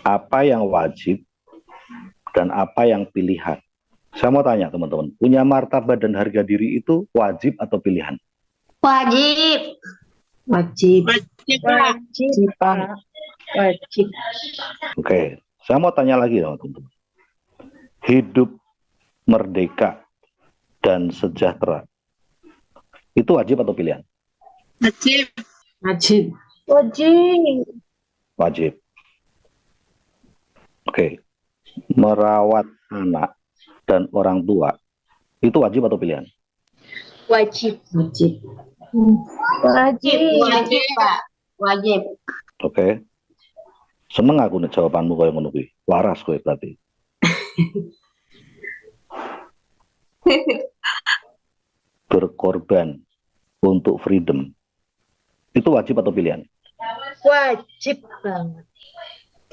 Apa yang wajib dan apa yang pilihan? Saya mau tanya teman-teman, punya martabat dan harga diri itu wajib atau pilihan? Wajib. Wajib. Wajib, Wajib, Pak. Wajib. Oke, saya mau tanya lagi teman-teman. Hidup merdeka dan sejahtera itu wajib atau pilihan? Wajib. Wajib. Wajib. Wajib. Oke, merawat anak dan orang tua itu wajib atau pilihan? Wajib. Wajib. Wajib. Wajib, Pak. Wajib. Oke, seneng aku nih jawabanmu kayak ngono kuwi. Waras kowe berarti. Berkorban untuk freedom itu wajib atau pilihan? Wajib banget.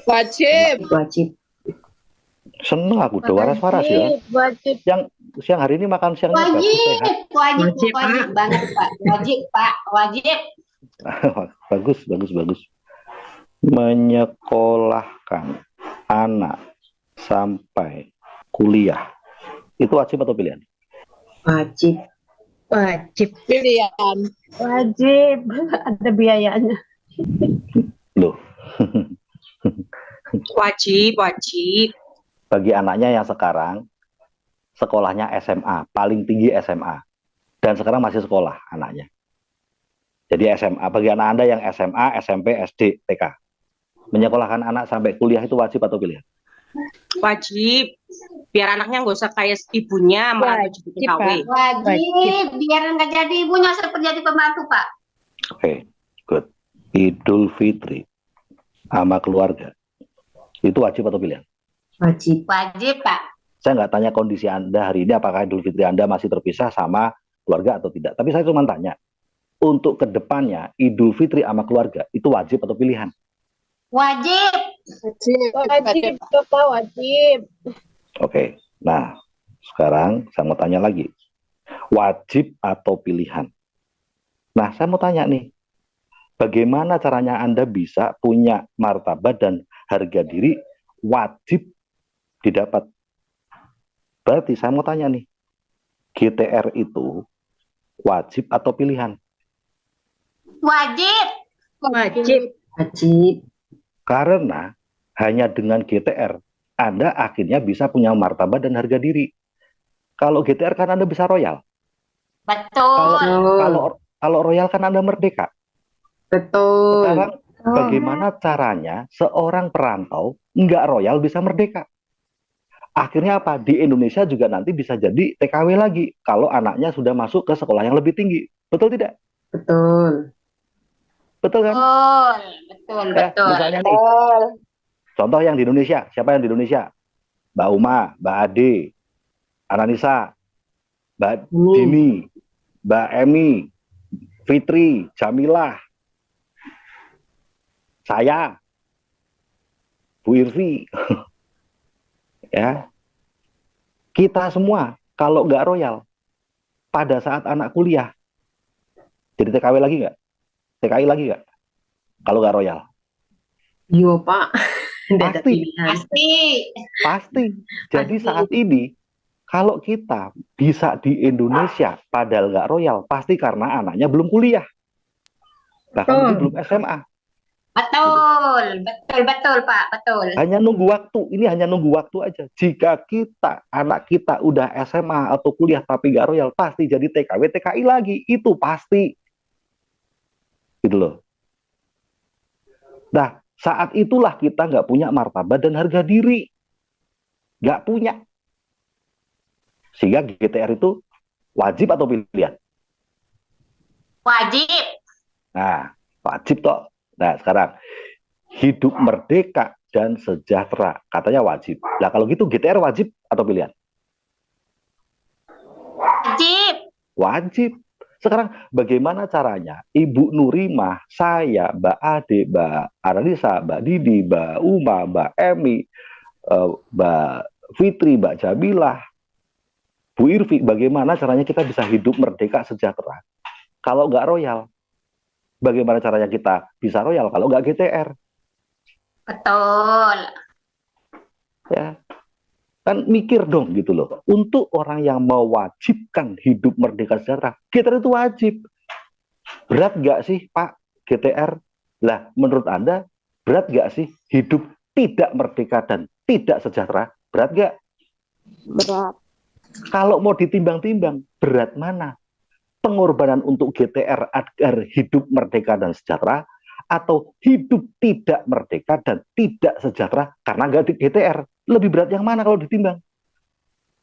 Wajib. Wajib. Seneng aku udah waras-waras ya. Wajib. Yang siang hari ini makan siangnya Wajib. bagus, sehat. Wajib. Wajib banget, Pak. Wajib, Pak. Wajib. Bagus, bagus, bagus. Menyekolahkan anak sampai kuliah itu wajib atau pilihan? Wajib. Wajib. Pilihan. Wajib. Ada biayanya. Loh, Wajib, wajib. bagi anaknya yang sekarang sekolahnya SMA, paling tinggi SMA, dan sekarang masih sekolah anaknya. Jadi SMA, bagi anak Anda yang SMA, SMP, SD, TK, menyekolahkan anak sampai kuliah itu wajib atau pilihan? Wajib. Biar anaknya nggak usah kayak ibunya merantau jadi TKW. Wajib. Biar nggak jadi ibunya seperti jadi pembantu, Pak. Oke, good. Idul Fitri sama keluarga itu wajib atau pilihan? Wajib. Wajib, Pak. Saya nggak tanya kondisi Anda hari ini, apakah Idul Fitri Anda masih terpisah sama keluarga atau tidak. Tapi saya cuma tanya, untuk kedepannya Idul Fitri sama keluarga itu wajib atau pilihan? Wajib. Wajib. Bapak wajib. Oke, nah sekarang saya mau tanya lagi, wajib atau pilihan? Nah, saya mau tanya nih, bagaimana caranya Anda bisa punya martabat dan harga diri wajib didapat? Berarti saya mau tanya nih, GTR itu wajib atau pilihan? Wajib. Wajib. Wajib. Karena hanya dengan GTR Anda akhirnya bisa punya martabat dan harga diri. Kalau GTR kan Anda bisa royal. Betul. Kalau royal kan Anda merdeka. Betul. Sekarang bagaimana caranya seorang perantau nggak royal bisa merdeka? Akhirnya apa? Di Indonesia juga nanti bisa jadi TKW lagi kalau anaknya sudah masuk ke sekolah yang lebih tinggi. Betul tidak? Betul. Betul kan? Betul. Betul. Misalnya nih, contoh yang di Indonesia. Siapa yang di Indonesia? Mbak Uma, Mbak Ade, Ananisa, Mbak Dini, Mbak Emi, Fitri, Jamilah, saya, Bu Irvi. Ya, kita semua kalau nggak royal pada saat anak kuliah jadi TKW lagi nggak? TKI lagi nggak? Kalau nggak royal? Yo Pak. Pasti. Jadi saat ini kalau kita bisa di Indonesia padahal nggak royal, pasti karena anaknya belum kuliah, bahkan mungkin belum SMA. Betul, Pak, betul. Hanya nunggu waktu, ini hanya nunggu waktu aja. Jika anak kita udah SMA atau kuliah tapi nggak royal, pasti jadi TKW, TKI lagi, itu pasti. Gitu loh. Nah, saat itulah kita nggak punya martabat dan harga diri. Nggak punya. Sehingga GTR itu wajib atau pilihan? Wajib. Nah, wajib toh. Nah, sekarang hidup merdeka dan sejahtera katanya wajib. Nah, kalau gitu GTR wajib atau pilihan? Wajib. Wajib. Sekarang bagaimana caranya Ibu Nurimah, saya, Mbak Ade, Mbak Ananisa, Mbak Didi, Mbak Uma, Mbak Emi, Mbak Fitri, Mbak Jamilah, Bu Irvi, bagaimana caranya kita bisa hidup merdeka sejahtera kalau nggak royal? Bagaimana caranya kita bisa royal kalau nggak GTR? Betul. Ya, kan mikir dong gitu loh. Untuk orang yang mewajibkan hidup merdeka sejahtera, GTR itu wajib. Berat nggak sih Pak GTR? Lah menurut Anda berat nggak sih hidup tidak merdeka dan tidak sejahtera? Berat nggak? Berat. Kalau mau ditimbang-timbang, berat mana? Pengorbanan untuk GTR agar hidup merdeka dan sejahtera, atau hidup tidak merdeka dan tidak sejahtera karena nggak di GTR? Lebih berat yang mana kalau ditimbang?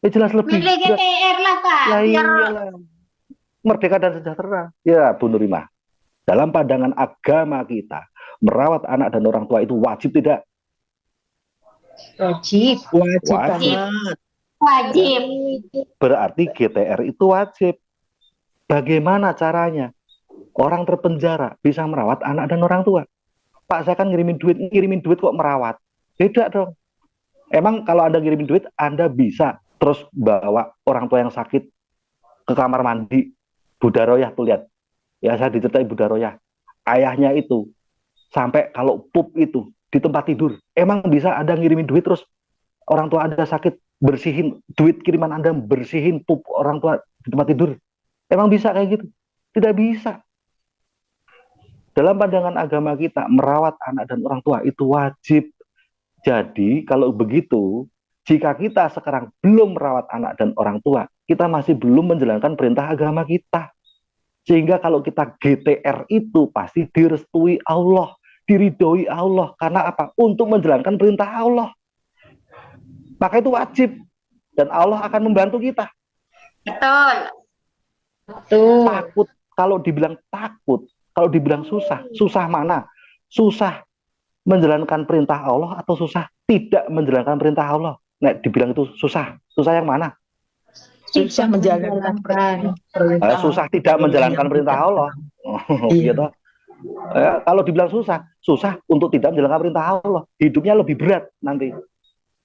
Ya jelas lebih Milih berat. GTR lah, Pak. Ya Biar iyalah. Merdeka dan sejahtera. Ya Bu Nurimah, dalam pandangan agama kita, merawat anak dan orang tua itu wajib tidak? Wajib. Wajib Wajib. banget. wajib. Berarti GTR itu wajib. Bagaimana caranya orang terpenjara bisa merawat anak dan orang tua? Pak, saya kan ngirimin duit kok merawat. Beda dong. Emang kalau Anda ngirimin duit, Anda bisa terus bawa orang tua yang sakit ke kamar mandi. Bunda Royah tuh lihat. Ya saya diceritain Bunda Royah. Ayahnya itu sampai kalau pup itu di tempat tidur. Emang bisa Anda ngirimin duit terus orang tua Anda sakit, bersihin duit kiriman Anda, bersihin pup orang tua di tempat tidur? Emang bisa kayak gitu? Tidak bisa. Dalam pandangan agama kita, merawat anak dan orang tua itu wajib. Jadi kalau begitu, jika kita sekarang belum merawat anak dan orang tua, kita masih belum menjalankan perintah agama kita. Sehingga kalau kita GTR itu pasti direstui Allah, diridhoi Allah. Karena apa? Untuk menjalankan perintah Allah. Maka itu wajib. Dan Allah akan membantu kita. Betul. Betul. Takut, kalau dibilang takut, kalau dibilang susah, susah mana? Susah menjalankan perintah Allah atau susah tidak menjalankan perintah Allah? Nah, dibilang itu susah. Susah yang mana? Susah menjalankan perintah. Susah tidak menjalankan perintah Allah. Iya. Gitu. Kalau dibilang susah, susah untuk tidak menjalankan perintah Allah. Hidupnya lebih berat nanti.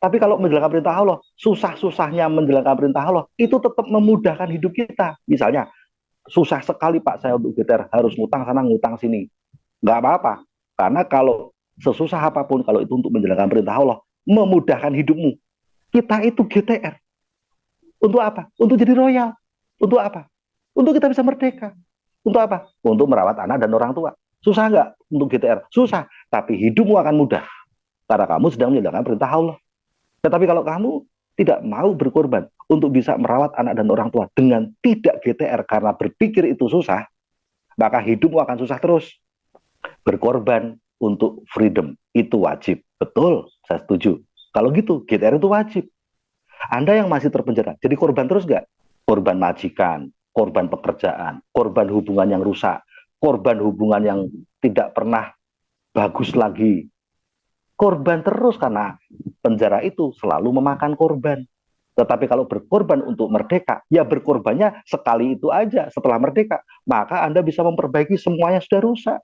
Tapi kalau menjalankan perintah Allah, susah-susahnya menjalankan perintah Allah, itu tetap memudahkan hidup kita. Misalnya, susah sekali Pak saya untuk GTR, harus ngutang sana, ngutang sini. Nggak apa-apa. Karena kalau sesusah apapun, kalau itu untuk menjalankan perintah Allah, memudahkan hidupmu. Kita itu GTR. Untuk apa? Untuk jadi royal. Untuk apa? Untuk kita bisa merdeka. Untuk apa? Untuk merawat anak dan orang tua. Susah nggak untuk GTR? Susah. Tapi hidupmu akan mudah. Karena kamu sedang menjalankan perintah Allah. Tetapi kalau kamu tidak mau berkorban untuk bisa merawat anak dan orang tua dengan tidak GTR karena berpikir itu susah, maka hidupmu akan susah terus. Berkorban untuk freedom itu wajib. Betul, saya setuju. Kalau gitu, GTR itu wajib. Anda yang masih terpenjara, jadi korban terus nggak? Korban majikan, korban pekerjaan, korban hubungan yang rusak, korban hubungan yang tidak pernah bagus lagi. Korban terus karena penjara itu selalu memakan korban. Tetapi kalau berkorban untuk merdeka, ya berkorbannya sekali itu aja setelah merdeka. Maka Anda bisa memperbaiki semuanya sudah rusak.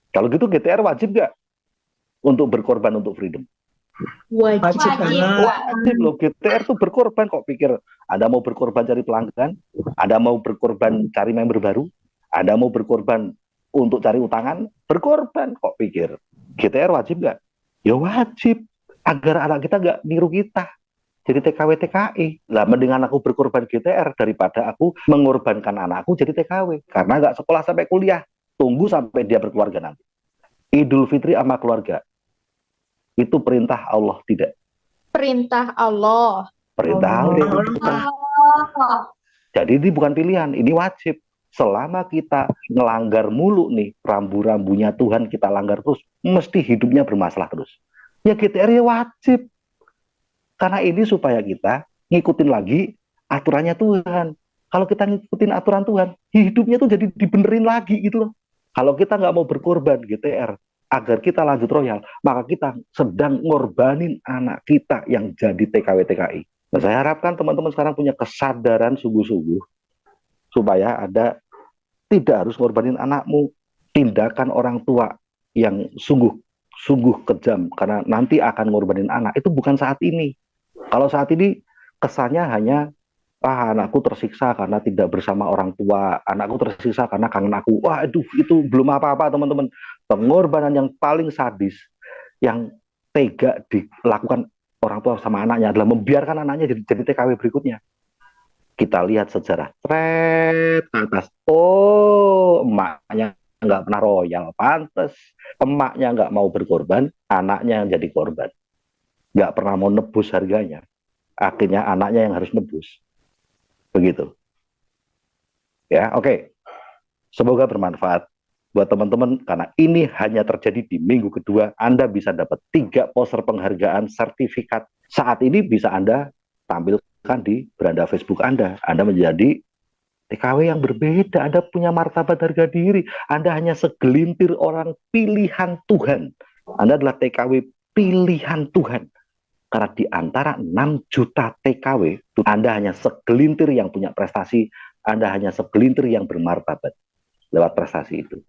Kalau gitu GTR wajib nggak untuk berkorban untuk freedom? Wajib banget. Wajib loh, GTR tuh berkorban. Kok pikir Anda mau berkorban cari pelanggan? Anda mau berkorban cari member baru? Anda mau berkorban untuk cari utangan? Berkorban. Kok pikir GTR wajib nggak? Ya wajib. Agar anak kita nggak niru kita. Jadi TKW TKI. Lah mendingan aku berkorban GTR daripada aku mengorbankan anakku jadi TKW. Karena nggak sekolah sampai kuliah. Tunggu sampai dia berkeluarga nanti. Idul Fitri sama keluarga. Itu perintah Allah tidak? Perintah Allah. Perintah Allah. Oh. Jadi ini bukan pilihan, ini wajib. Selama kita ngelanggar mulu nih, rambu-rambunya Tuhan kita langgar terus, mesti hidupnya bermasalah terus. Ya GTR ya wajib. Karena ini supaya kita ngikutin lagi aturannya Tuhan. Kalau kita ngikutin aturan Tuhan, hidupnya tuh jadi dibenerin lagi gitu loh. Kalau kita nggak mau berkorban GTR, agar kita lanjut royal, maka kita sedang ngorbanin anak kita yang jadi TKW TKI. Nah, saya harapkan teman-teman sekarang punya kesadaran sungguh-sungguh supaya Anda tidak harus ngorbanin anakmu. Tindakan orang tua yang sungguh kejam karena nanti akan ngorbanin anak itu bukan saat ini. Kalau saat ini kesannya hanya anakku tersiksa karena tidak bersama orang tua, anakku tersiksa karena kangen aku. Wah, aduh, itu belum apa-apa teman-teman. Pengorbanan yang paling sadis, yang tega dilakukan orang tua sama anaknya adalah membiarkan anaknya jadi TKW berikutnya. Kita lihat sejarah tret ke atas. Oh, emaknya nggak pernah royal, pantes. Emaknya nggak mau berkorban, anaknya yang jadi korban. Nggak pernah mau nebus harganya. Akhirnya anaknya yang harus nebus. Begitu. Ya, oke. Semoga bermanfaat buat teman-teman, karena ini hanya terjadi di minggu kedua. Anda bisa dapat 3 poster penghargaan sertifikat. Saat ini bisa Anda tampilkan di beranda Facebook Anda. Anda menjadi TKW yang berbeda. Anda punya martabat harga diri. Anda hanya segelintir orang pilihan Tuhan. Anda adalah TKW pilihan Tuhan. Karena di antara 6 juta TKW, Anda hanya segelintir yang punya prestasi. Anda hanya segelintir yang bermartabat lewat prestasi itu.